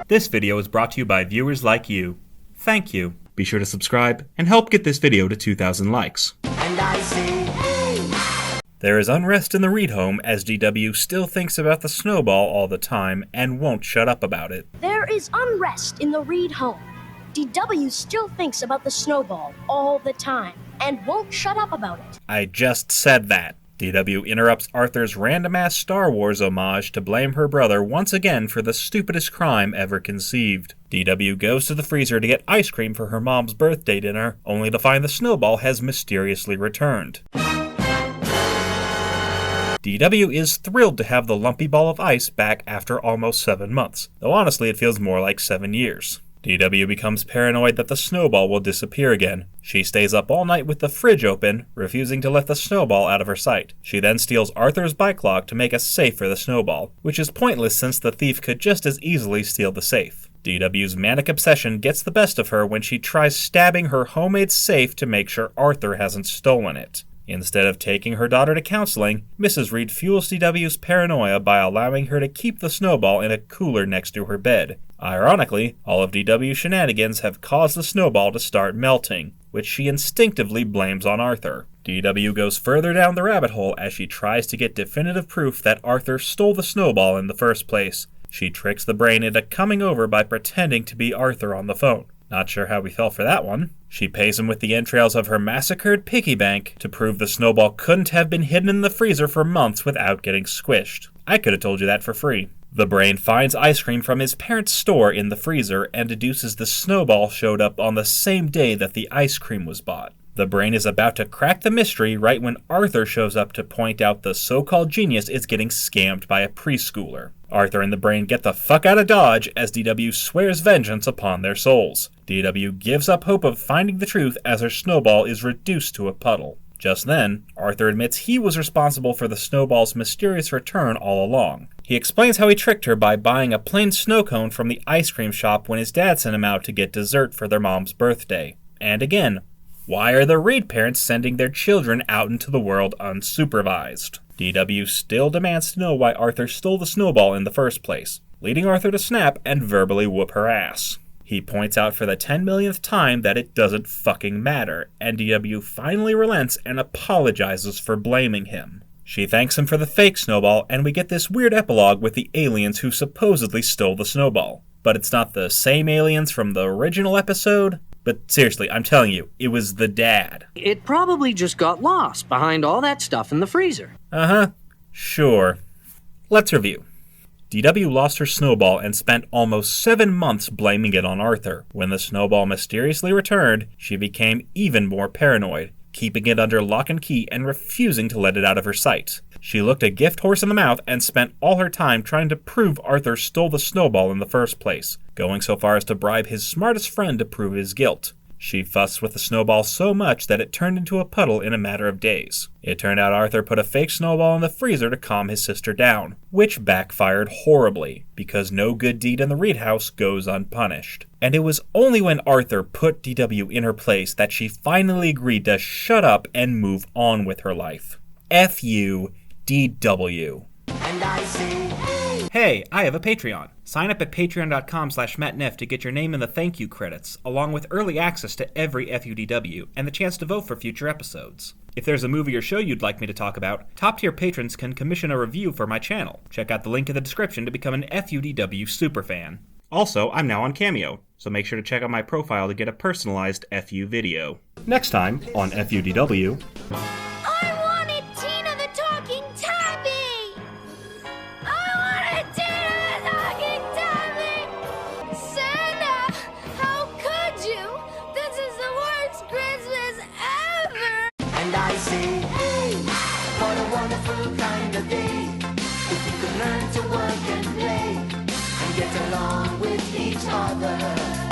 This video is brought to you by viewers like you. Thank you. Be sure to subscribe and help get this video to 2,000 likes. And I say, hey. There is unrest in the Reed home as DW still thinks about the Snowball all the time and won't shut up about it. There is unrest in the Reed home. DW still thinks about the Snowball all the time and won't shut up about it. I just said that. DW interrupts Arthur's random-ass Star Wars homage to blame her brother once again for the stupidest crime ever conceived. DW goes to the freezer to get ice cream for her mom's birthday dinner, only to find the Snowball has mysteriously returned. DW is thrilled to have the lumpy ball of ice back after almost 7 months, though honestly it feels more like 7 years. DW becomes paranoid that the Snowball will disappear again. She stays up all night with the fridge open, refusing to let the Snowball out of her sight. She then steals Arthur's bike lock to make a safe for the Snowball, which is pointless since the thief could just as easily steal the safe. DW's manic obsession gets the best of her when she tries stabbing her homemade safe to make sure Arthur hasn't stolen it. Instead of taking her daughter to counseling, Mrs. Reed fuels DW's paranoia by allowing her to keep the Snowball in a cooler next to her bed. Ironically, all of DW's shenanigans have caused the Snowball to start melting, which she instinctively blames on Arthur. DW goes further down the rabbit hole as she tries to get definitive proof that Arthur stole the Snowball in the first place. She tricks the brain into coming over by pretending to be Arthur on the phone. Not sure how we fell for that one. She pays him with the entrails of her massacred piggy bank to prove the Snowball couldn't have been hidden in the freezer for months without getting squished. I could have told you that for free. The brain finds ice cream from his parents' store in the freezer and deduces the Snowball showed up on the same day that the ice cream was bought. The brain is about to crack the mystery right when Arthur shows up to point out the so-called genius is getting scammed by a preschooler. Arthur and the brain get the fuck out of Dodge as DW swears vengeance upon their souls. DW gives up hope of finding the truth as her Snowball is reduced to a puddle. Just then, Arthur admits he was responsible for the Snowball's mysterious return all along. He explains how he tricked her by buying a plain snow cone from the ice cream shop when his dad sent him out to get dessert for their mom's birthday. And again, why are the Reed parents sending their children out into the world unsupervised? DW still demands to know why Arthur stole the Snowball in the first place, leading Arthur to snap and verbally whoop her ass. He points out for the 10 millionth time that it doesn't fucking matter, and DW finally relents and apologizes for blaming him. She thanks him for the fake Snowball, and we get this weird epilogue with the aliens who supposedly stole the Snowball. But it's not the same aliens from the original episode. But seriously, I'm telling you, it was the dad. It probably just got lost behind all that stuff in the freezer. Uh-huh. Sure. Let's review. DW lost her Snowball and spent almost 7 months blaming it on Arthur. When the Snowball mysteriously returned, she became even more paranoid, keeping it under lock and key and refusing to let it out of her sight. She looked a gift horse in the mouth and spent all her time trying to prove Arthur stole the Snowball in the first place, going so far as to bribe his smartest friend to prove his guilt. She fussed with the Snowball so much that it turned into a puddle in a matter of days. It turned out Arthur put a fake Snowball in the freezer to calm his sister down, which backfired horribly, because no good deed in the Reed house goes unpunished. And it was only when Arthur put DW in her place that she finally agreed to shut up and move on with her life. F you, DW. And I say, hey, I have a Patreon. Sign up at patreon.com/mattneff to get your name in the thank you credits, along with early access to every FUDW and the chance to vote for future episodes. If there's a movie or show you'd like me to talk about, top-tier patrons can commission a review for my channel. Check out the link in the description to become an FUDW superfan. Also, I'm now on Cameo, so make sure to check out my profile to get a personalized FU video. Next time on FUDW... And I say, hey, what a wonderful kind of day. If we could learn to work and play and get along with each other.